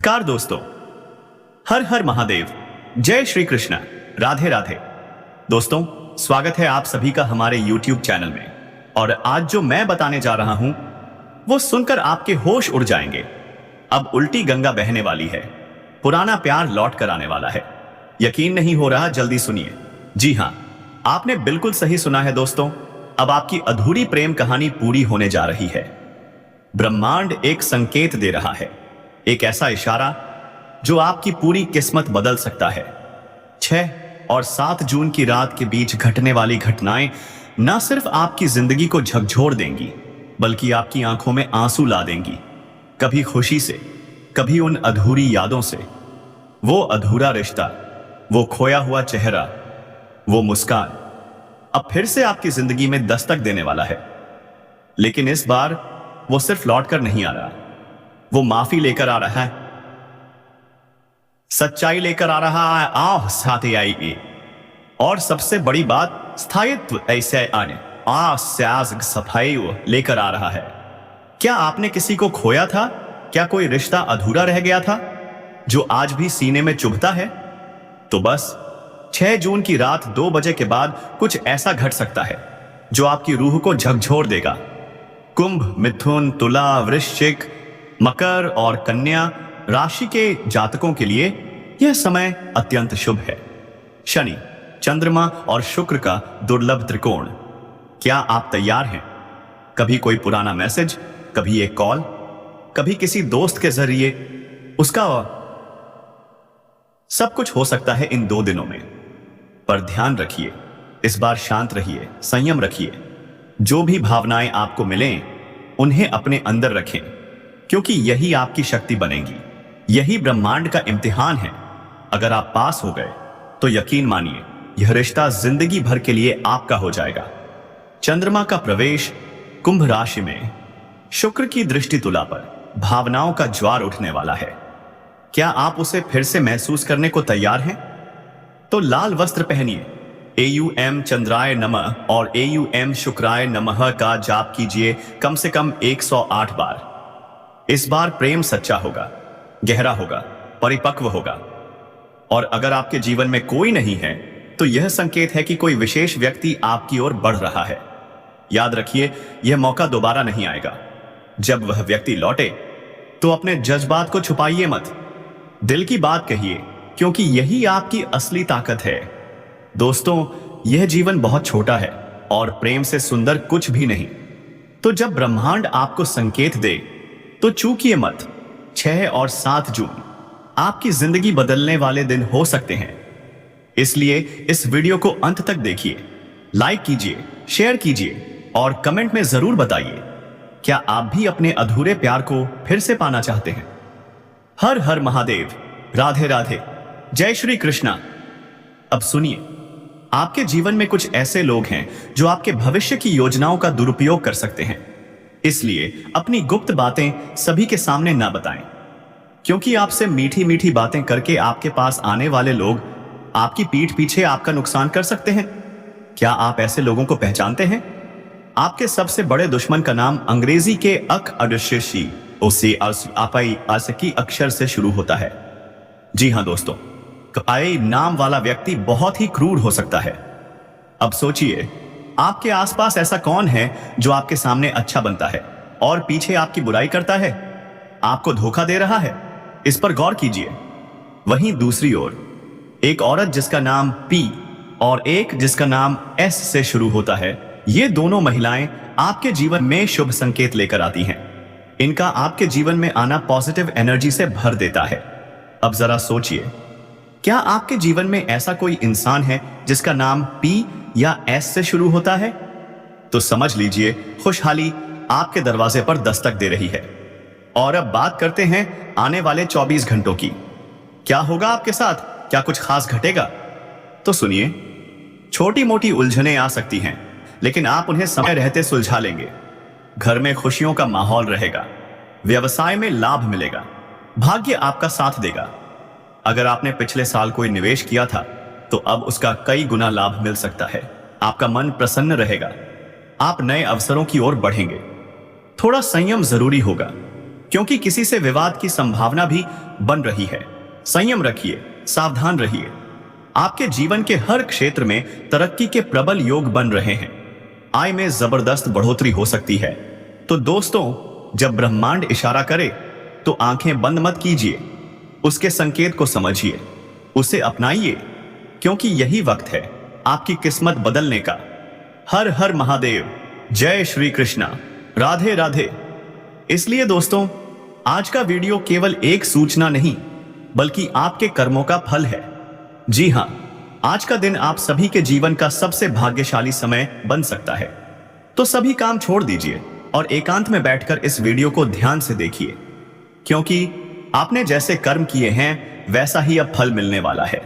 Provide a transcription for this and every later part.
Car दोस्तों, हर हर महादेव, जय श्री कृष्ण, राधे राधे। दोस्तों, स्वागत है आप सभी का हमारे YouTube चैनल में। और आज जो मैं बताने जा रहा हूं वो सुनकर आपके होश उड़ जाएंगे। अब उल्टी गंगा बहने वाली है, पुराना प्यार लौट कर आने वाला है। यकीन नहीं हो रहा? जल्दी सुनिए। जी हां, आपने बिल्कुल सही सुना है दोस्तों। अब आपकी अधूरी प्रेम कहानी पूरी होने जा रही है। ब्रह्मांड एक संकेत दे रहा है, एक ऐसा इशारा जो आपकी पूरी किस्मत बदल सकता है। 6 और 7 जून की रात के बीच घटने वाली घटनाएं न सिर्फ आपकी जिंदगी को झकझोर देंगी, बल्कि आपकी आंखों में आंसू ला देंगी। कभी खुशी से, कभी उन अधूरी यादों से। वो अधूरा रिश्ता, वो खोया हुआ चेहरा, वो मुस्कान अब फिर से आपकी जिंदगी में दस्तक देने वाला है। लेकिन इस बार वो सिर्फ लौट कर नहीं आ रहा, वो माफी लेकर आ रहा है, सच्चाई लेकर आ रहा है। आह साथे आएगी। और सबसे बड़ी बात, स्थायित्व ऐसे आने साज सफाई लेकर आ रहा है। क्या आपने किसी को खोया था? क्या कोई रिश्ता अधूरा रह गया था जो आज भी सीने में चुभता है? तो बस 6 जून की रात 2 बजे के बाद कुछ ऐसा घट सकता है जो आपकी रूह को झकझोर देगा। कुंभ, मिथुन, तुला, वृश्चिक, मकर और कन्या राशि के जातकों के लिए यह समय अत्यंत शुभ है। शनि, चंद्रमा और शुक्र का दुर्लभ त्रिकोण। क्या आप तैयार हैं? कभी कोई पुराना मैसेज, कभी एक कॉल, कभी किसी दोस्त के जरिए उसका सब कुछ हो सकता है इन 2 दिनों में। पर ध्यान रखिए, इस बार शांत रहिए, संयम रखिए। जो भी भावनाएं आपको मिलें उन्हें अपने अंदर रखें, क्योंकि यही आपकी शक्ति बनेगी। यही ब्रह्मांड का इम्तिहान है। अगर आप पास हो गए तो यकीन मानिए, यह रिश्ता जिंदगी भर के लिए आपका हो जाएगा। चंद्रमा का प्रवेश कुंभ राशि में, शुक्र की दृष्टि तुला पर, भावनाओं का ज्वार उठने वाला है। क्या आप उसे फिर से महसूस करने को तैयार हैं? तो लाल वस्त्र पहनिए, AUM चंद्राय नमः और AUM शुक्राय नमः का जाप कीजिए कम से कम 108 बार। इस बार प्रेम सच्चा होगा, गहरा होगा, परिपक्व होगा। और अगर आपके जीवन में कोई नहीं है तो यह संकेत है कि कोई विशेष व्यक्ति आपकी ओर बढ़ रहा है। याद रखिए, यह मौका दोबारा नहीं आएगा। जब वह व्यक्ति लौटे तो अपने जज्बात को छुपाइए मत, दिल की बात कहिए, क्योंकि यही आपकी असली ताकत है। दोस्तों, यह जीवन बहुत छोटा है और प्रेम से सुंदर कुछ भी नहीं। तो जब ब्रह्मांड आपको संकेत दे तो चूकिए मत। 6 और 7 जून आपकी जिंदगी बदलने वाले दिन हो सकते हैं। इसलिए इस वीडियो को अंत तक देखिए, लाइक कीजिए, शेयर कीजिए और कमेंट में जरूर बताइए, क्या आप भी अपने अधूरे प्यार को फिर से पाना चाहते हैं? हर हर महादेव, राधे राधे, जय श्री कृष्णा। अब सुनिए, आपके जीवन में कुछ ऐसे लोग हैं जो आपके भविष्य की योजनाओं का दुरुपयोग कर सकते हैं। इसलिए अपनी गुप्त बातें सभी के सामने ना बताएं, क्योंकि आपसे मीठी मीठी बातें करके आपके पास आने वाले लोग आपकी पीठ पीछे आपका नुकसान कर सकते हैं। क्या आप ऐसे लोगों को पहचानते हैं? आपके सबसे बड़े दुश्मन का नाम अंग्रेजी के की अक्षर से शुरू होता है। जी हां दोस्तों, कपाई नाम वाला व्यक्ति बहुत ही क्रूर हो सकता है। अब सोचिए, आपके आसपास ऐसा कौन है जो आपके सामने अच्छा बनता है और पीछे आपकी बुराई करता है, आपको धोखा दे रहा है? इस पर गौर कीजिए। वहीं दूसरी ओर एक औरत जिसका नाम P और एक जिसका नाम S से शुरू होता है, ये दोनों महिलाएं आपके जीवन में शुभ संकेत लेकर आती हैं। इनका आपके जीवन में आना पॉजिटिव एनर्जी से भर देता है। अब जरा सोचिए, क्या आपके जीवन में ऐसा कोई इंसान है जिसका नाम P या S से शुरू होता है? तो समझ लीजिए, खुशहाली आपके दरवाजे पर दस्तक दे रही है। और अब बात करते हैं आने वाले 24 घंटों की। क्या होगा आपके साथ? क्या कुछ खास घटेगा? तो सुनिए, छोटी मोटी उलझनें आ सकती हैं, लेकिन आप उन्हें समय रहते सुलझा लेंगे। घर में खुशियों का माहौल रहेगा, व्यवसाय में लाभ मिलेगा, भाग्य आपका साथ देगा। अगर आपने पिछले साल कोई निवेश किया था तो अब उसका कई गुना लाभ मिल सकता है। आपका मन प्रसन्न रहेगा, आप नए अवसरों की ओर बढ़ेंगे। थोड़ा संयम जरूरी होगा, क्योंकि किसी से विवाद की संभावना भी बन रही है। संयम रखिए, सावधान रहिए। आपके जीवन के हर क्षेत्र में तरक्की के प्रबल योग बन रहे हैं। आय में जबरदस्त बढ़ोतरी हो सकती है। तो दोस्तों, जब ब्रह्मांड इशारा करे तो आंखें बंद मत कीजिए, उसके संकेत को समझिए, उसे अपनाइए, क्योंकि यही वक्त है आपकी किस्मत बदलने का। हर हर महादेव, जय श्री कृष्णा, राधे राधे। इसलिए दोस्तों, आज का वीडियो केवल एक सूचना नहीं बल्कि आपके कर्मों का फल है। जी हां, आज का दिन आप सभी के जीवन का सबसे भाग्यशाली समय बन सकता है। तो सभी काम छोड़ दीजिए और एकांत में बैठकर इस वीडियो को ध्यान से देखिए, क्योंकि आपने जैसे कर्म किए हैं वैसा ही अब फल मिलने वाला है।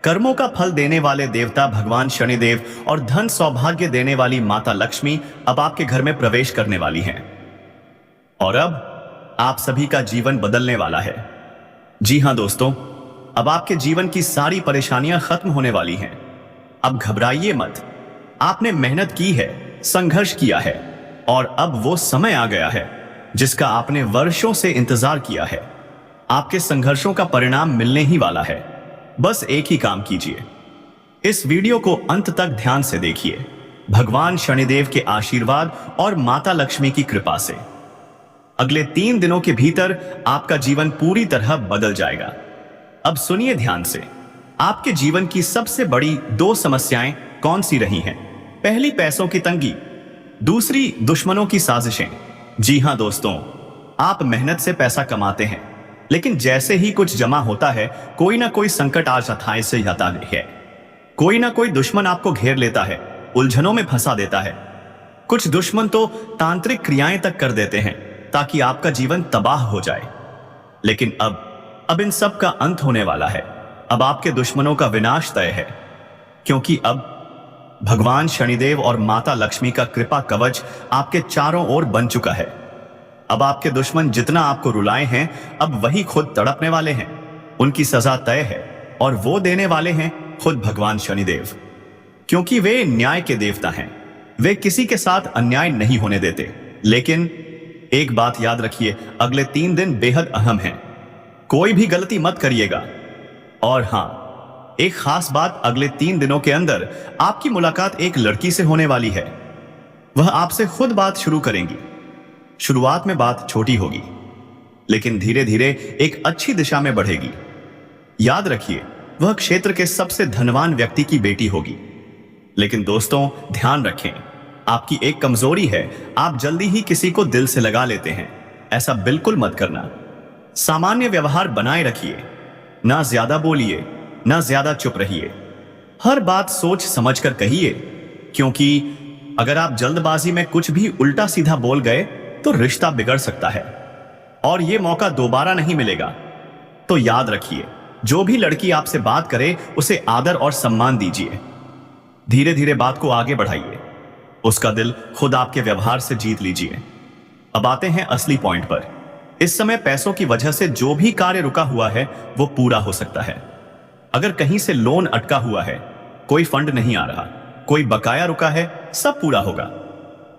कर्मों का फल देने वाले देवता भगवान शनिदेव और धन सौभाग्य देने वाली माता लक्ष्मी अब आपके घर में प्रवेश करने वाली हैं। और अब आप सभी का जीवन बदलने वाला है। जी हां दोस्तों, अब आपके जीवन की सारी परेशानियां खत्म होने वाली हैं। अब घबराइए मत। आपने मेहनत की है, संघर्ष किया है और अब वो समय आ गया है जिसका आपने वर्षों से इंतजार किया है। आपके संघर्षों का परिणाम मिलने ही वाला है। बस एक ही काम कीजिए, इस वीडियो को अंत तक ध्यान से देखिए। भगवान शनिदेव के आशीर्वाद और माता लक्ष्मी की कृपा से अगले 3 दिनों के भीतर आपका जीवन पूरी तरह बदल जाएगा। अब सुनिए ध्यान से, आपके जीवन की सबसे बड़ी 2 समस्याएं कौन सी रही हैं? पहली, पैसों की तंगी। दूसरी, दुश्मनों की साजिशें। जी हां दोस्तों, आप मेहनत से पैसा कमाते हैं, लेकिन जैसे ही कुछ जमा होता है कोई ना कोई संकट आ जाता से जाता है। कोई ना कोई दुश्मन आपको घेर लेता है, उलझनों में फंसा देता है। कुछ दुश्मन तो तांत्रिक क्रियाएं तक कर देते हैं ताकि आपका जीवन तबाह हो जाए। लेकिन अब इन सब का अंत होने वाला है। अब आपके दुश्मनों का विनाश तय है, क्योंकि अब भगवान शनिदेव और माता लक्ष्मी का कृपा कवच आपके चारों ओर बन चुका है। अब आपके दुश्मन जितना आपको रुलाए हैं, अब वही खुद तड़पने वाले हैं। उनकी सजा तय है और वो देने वाले हैं खुद भगवान शनिदेव, क्योंकि वे न्याय के देवता हैं। वे किसी के साथ अन्याय नहीं होने देते। लेकिन एक बात याद रखिए, अगले 3 दिन बेहद अहम हैं। कोई भी गलती मत करिएगा। और हां, एक खास बात, अगले 3 दिनों के अंदर आपकी मुलाकात एक लड़की से होने वाली है। वह आपसे खुद बात शुरू करेंगी। शुरुआत में बात छोटी होगी, लेकिन धीरे धीरे एक अच्छी दिशा में बढ़ेगी। याद रखिए, वह क्षेत्र के सबसे धनवान व्यक्ति की बेटी होगी। लेकिन दोस्तों, ध्यान रखें, आपकी एक कमजोरी है, आप जल्दी ही किसी को दिल से लगा लेते हैं। ऐसा बिल्कुल मत करना। सामान्य व्यवहार बनाए रखिए, ना ज्यादा बोलिए, ना ज्यादा चुप रहिए। हर बात सोच समझकर कहिए, क्योंकि अगर आप जल्दबाजी में कुछ भी उल्टा सीधा बोल गए तो रिश्ता बिगड़ सकता है और यह मौका दोबारा नहीं मिलेगा। तो याद रखिए, जो भी लड़की आपसे बात करे उसे आदर और सम्मान दीजिए। धीरे धीरे बात को आगे बढ़ाइए, उसका दिल खुद आपके व्यवहार से जीत लीजिए। अब आते हैं असली पॉइंट पर। इस समय पैसों की वजह से जो भी कार्य रुका हुआ है वो पूरा हो सकता है। अगर कहीं से लोन अटका हुआ है, कोई फंड नहीं आ रहा, कोई बकाया रुका है, सब पूरा होगा।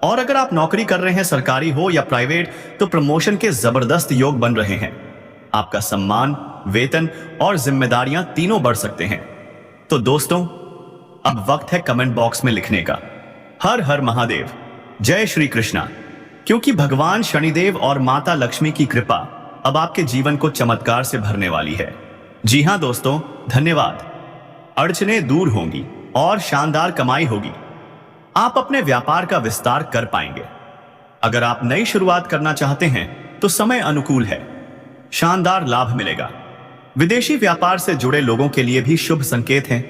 और अगर आप नौकरी कर रहे हैं, सरकारी हो या प्राइवेट, तो प्रमोशन के जबरदस्त योग बन रहे हैं। आपका सम्मान, वेतन और जिम्मेदारियां तीनों बढ़ सकते हैं। तो दोस्तों, अब वक्त है कमेंट बॉक्स में लिखने का, हर हर महादेव, जय श्री कृष्णा, क्योंकि भगवान शनिदेव और माता लक्ष्मी की कृपा अब आपके जीवन को चमत्कार से भरने वाली है। जी हां दोस्तों, धन्यवाद। अड़चनें दूर होंगी और शानदार कमाई होगी। आप अपने व्यापार का विस्तार कर पाएंगे। अगर आप नई शुरुआत करना चाहते हैं तो समय अनुकूल है, शानदार लाभ मिलेगा। विदेशी व्यापार से जुड़े लोगों के लिए भी शुभ संकेत हैं।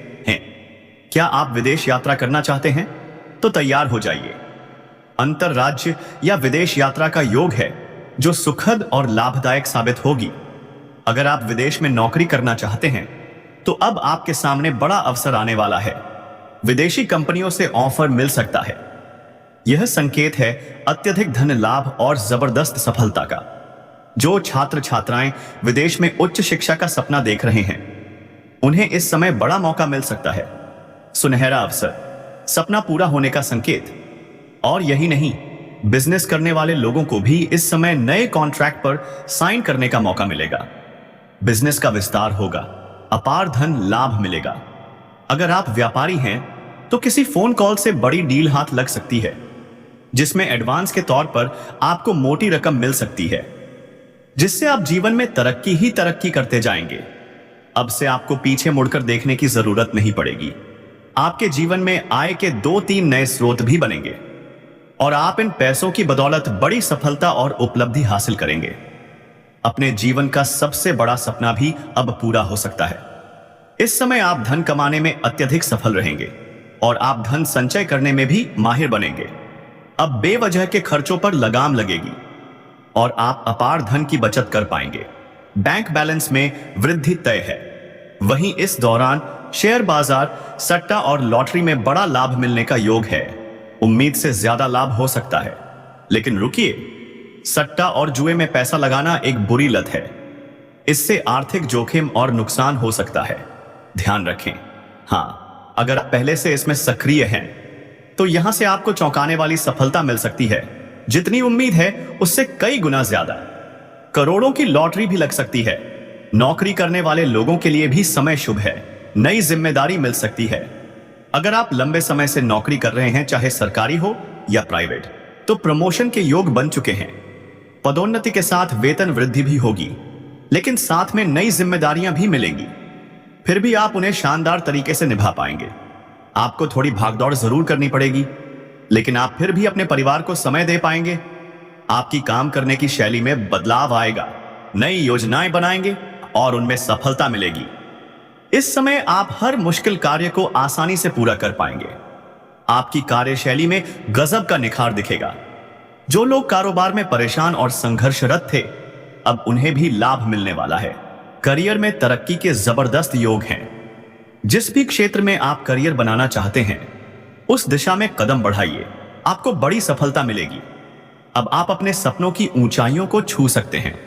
क्या आप विदेश यात्रा करना चाहते हैं तो तैयार हो जाइए। अंतरराज्य या विदेश यात्रा का योग है जो सुखद और लाभदायक साबित होगी। अगर आप विदेश में नौकरी करना चाहते हैं तो अब आपके सामने बड़ा अवसर आने वाला है। विदेशी कंपनियों से ऑफर मिल सकता है। यह संकेत है अत्यधिक धन लाभ और जबरदस्त सफलता का। जो छात्र छात्राएं विदेश में उच्च शिक्षा का सपना देख रहे हैं, उन्हें इस समय बड़ा मौका मिल सकता है। सुनहरा अवसर, सपना पूरा होने का संकेत। और यही नहीं, बिजनेस करने वाले लोगों को भी इस समय नए कॉन्ट्रैक्ट पर साइन करने का मौका मिलेगा। बिजनेस का विस्तार होगा, अपार धन लाभ मिलेगा। अगर आप व्यापारी हैं तो किसी फोन कॉल से बड़ी डील हाथ लग सकती है, जिसमें एडवांस के तौर पर आपको मोटी रकम मिल सकती है, जिससे आप जीवन में तरक्की ही तरक्की करते जाएंगे। अब से आपको पीछे मुड़कर देखने की जरूरत नहीं पड़ेगी। आपके जीवन में आय के 2-3 नए स्रोत भी बनेंगे और आप इन पैसों की बदौलत बड़ी सफलता और उपलब्धि हासिल करेंगे। अपने जीवन का सबसे बड़ा सपना भी अब पूरा हो सकता है। इस समय आप धन कमाने में अत्यधिक सफल रहेंगे और आप धन संचय करने में भी माहिर बनेंगे। अब बेवजह के खर्चों पर लगाम लगेगी और आप अपार धन की बचत कर पाएंगे। बैंक बैलेंस में वृद्धि तय है। वहीं इस दौरान शेयर बाजार, सट्टा और लॉटरी में बड़ा लाभ मिलने का योग है। उम्मीद से ज्यादा लाभ हो सकता है, लेकिन रुकिए, सट्टा और जुए में पैसा लगाना एक बुरी लत है। इससे आर्थिक जोखिम और नुकसान हो सकता है, ध्यान रखें। हाँ, अगर आप पहले से इसमें सक्रिय हैं तो यहां से आपको चौंकाने वाली सफलता मिल सकती है। जितनी उम्मीद है उससे कई गुना ज्यादा। करोड़ों की लॉटरी भी लग सकती है। नौकरी करने वाले लोगों के लिए भी समय शुभ है। नई जिम्मेदारी मिल सकती है। अगर आप लंबे समय से नौकरी कर रहे हैं, चाहे सरकारी हो या प्राइवेट, तो प्रमोशन के योग बन चुके हैं। पदोन्नति के साथ वेतन वृद्धि भी होगी, लेकिन साथ में नई जिम्मेदारियां भी मिलेंगी। फिर भी आप उन्हें शानदार तरीके से निभा पाएंगे। आपको थोड़ी भागदौड़ जरूर करनी पड़ेगी, लेकिन आप फिर भी अपने परिवार को समय दे पाएंगे। आपकी काम करने की शैली में बदलाव आएगा। नई योजनाएं बनाएंगे और उनमें सफलता मिलेगी। इस समय आप हर मुश्किल कार्य को आसानी से पूरा कर पाएंगे। आपकी कार्यशैली में गजब का निखार दिखेगा। जो लोग कारोबार में परेशान और संघर्षरत थे, अब उन्हें भी लाभ मिलने वाला है। करियर में तरक्की के जबरदस्त योग हैं। जिस भी क्षेत्र में आप करियर बनाना चाहते हैं, उस दिशा में कदम बढ़ाइए। आपको बड़ी सफलता मिलेगी। अब आप अपने सपनों की ऊंचाइयों को छू सकते हैं।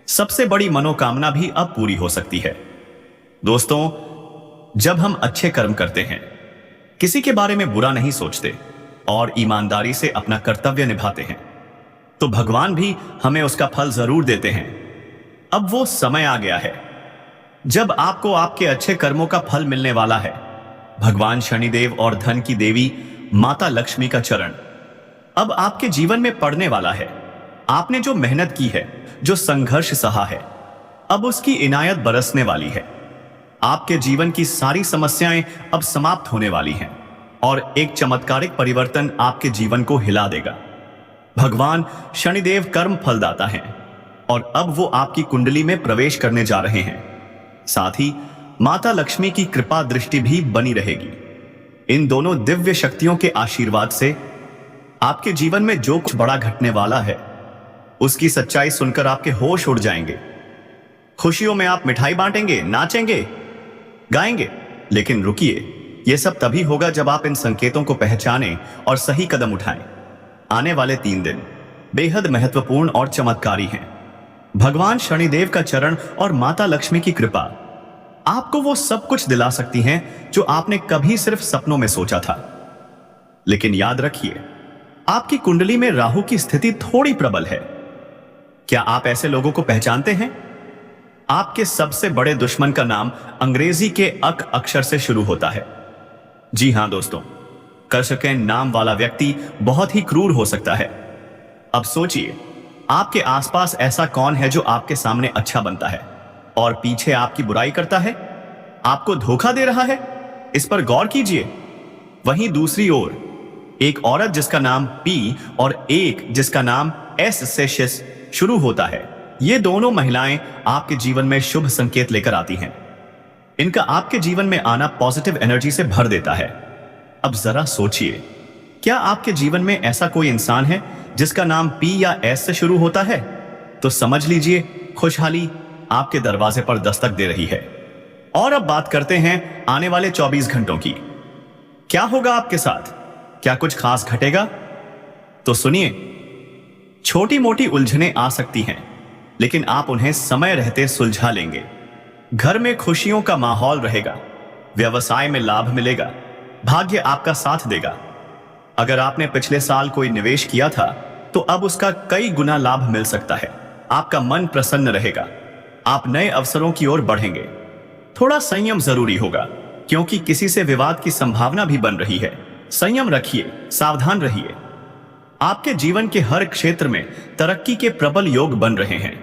सबसे बड़ी मनोकामना भी अब पूरी हो सकती है। दोस्तों, जब हम अच्छे कर्म करते हैं, किसी के बारे में बुरा नहीं सोचते और ईमानदारी से अपना कर्तव्य निभाते हैं, तो भगवान भी हमें उसका फल जरूर देते हैं। अब वो समय आ गया है जब आपको आपके अच्छे कर्मों का फल मिलने वाला है। भगवान शनिदेव और धन की देवी माता लक्ष्मी का चरण अब आपके जीवन में पड़ने वाला है। आपने जो मेहनत की है, जो संघर्ष सहा है, अब उसकी इनायत बरसने वाली है। आपके जीवन की सारी समस्याएं अब समाप्त होने वाली हैं और एक चमत्कारिक परिवर्तन आपके जीवन को हिला देगा। भगवान शनिदेव कर्म फलदाता हैं और अब वो आपकी कुंडली में प्रवेश करने जा रहे हैं। साथ ही माता लक्ष्मी की कृपा दृष्टि भी बनी रहेगी। इन दोनों दिव्य शक्तियों के आशीर्वाद से आपके जीवन में जो कुछ बड़ा घटने वाला है, उसकी सच्चाई सुनकर आपके होश उड़ जाएंगे। खुशियों में आप मिठाई बांटेंगे, नाचेंगे, गाएंगे। लेकिन रुकिए, यह सब तभी होगा जब आप इन संकेतों को पहचानें और सही कदम उठाएं। आने वाले 3 दिन बेहद महत्वपूर्ण और चमत्कारी हैं। भगवान शनिदेव का चरण और माता लक्ष्मी की कृपा आपको वो सब कुछ दिला सकती हैं जो आपने कभी सिर्फ सपनों में सोचा था। लेकिन याद रखिए, आपकी कुंडली में राहु की स्थिति थोड़ी प्रबल है। क्या आप ऐसे लोगों को पहचानते हैं? आपके सबसे बड़े दुश्मन का नाम अंग्रेजी के अक अक्षर से शुरू होता है। जी हां दोस्तों, कर्षकेन नाम वाला व्यक्ति बहुत ही क्रूर हो सकता है। अब सोचिए, आपके आसपास ऐसा कौन है जो आपके सामने अच्छा बनता है और पीछे आपकी बुराई करता है, आपको धोखा दे रहा है? इस पर गौर कीजिए। वहीं दूसरी ओर एक औरत जिसका नाम पी और एक जिसका नाम एस से शिस शुरू होता है, ये दोनों महिलाएं आपके जीवन में शुभ संकेत लेकर आती हैं। इनका आपके जीवन में आना पॉजिटिव एनर्जी से भर देता है। अब जरा सोचिए, क्या आपके जीवन में ऐसा कोई इंसान है जिसका नाम पी या एस से शुरू होता है? तो समझ लीजिए, खुशहाली आपके दरवाजे पर दस्तक दे रही है। और अब बात करते हैं आने वाले 24 घंटों की। क्या होगा आपके साथ? क्या कुछ खास घटेगा? तो सुनिए, छोटी मोटी उलझनें आ सकती हैं, लेकिन आप उन्हें समय रहते सुलझा लेंगे। घर में खुशियों का माहौल रहेगा। व्यवसाय में लाभ मिलेगा। भाग्य आपका साथ देगा। अगर आपने पिछले साल कोई निवेश किया था तो अब उसका कई गुना लाभ मिल सकता है। आपका मन प्रसन्न रहेगा, आप नए अवसरों की ओर बढ़ेंगे। थोड़ा संयम जरूरी होगा, क्योंकि किसी से विवाद की संभावना भी बन रही है। संयम रखिए, सावधान रहिए। आपके जीवन के हर क्षेत्र में तरक्की के प्रबल योग बन रहे हैं।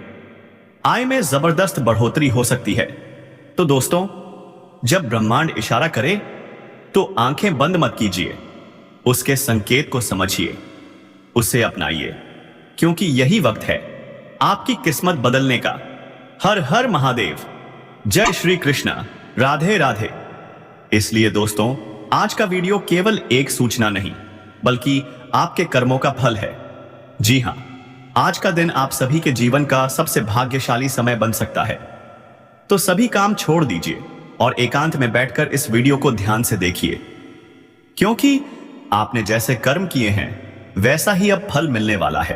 आय में जबरदस्त बढ़ोतरी हो सकती है। तो दोस्तों, जब ब्रह्मांड इशारा करे तो आंखें बंद मत कीजिए, उसके संकेत को समझिए, उसे अपनाइए, क्योंकि यही वक्त है आपकी किस्मत बदलने का। हर हर महादेव। जय श्री कृष्ण। राधे राधे। इसलिए दोस्तों, आज का वीडियो केवल एक सूचना नहीं, बल्कि आपके कर्मों का फल है। जी हां, आज का दिन आप सभी के जीवन का सबसे भाग्यशाली समय बन सकता है। तो सभी काम छोड़ दीजिए और एकांत में बैठकर इस वीडियो को ध्यान से देखिए, क्योंकि आपने जैसे कर्म किए हैं वैसा ही अब फल मिलने वाला है।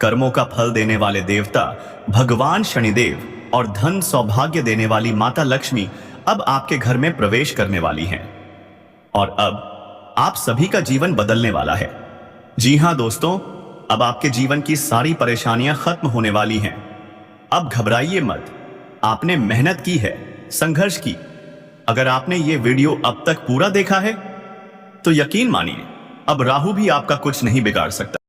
कर्मों का फल देने वाले देवता भगवान शनिदेव और धन सौभाग्य देने वाली माता लक्ष्मी अब आपके घर में प्रवेश करने वाली हैं। और अब आप सभी का जीवन बदलने वाला है। जी हां दोस्तों, अब आपके जीवन की सारी परेशानियां खत्म होने वाली हैं। अब घबराइए मत, आपने मेहनत की है, संघर्ष की। अगर आपने ये वीडियो अब तक पूरा देखा है तो यकीन मानिए, अब राहु भी आपका कुछ नहीं बिगाड़ सकता।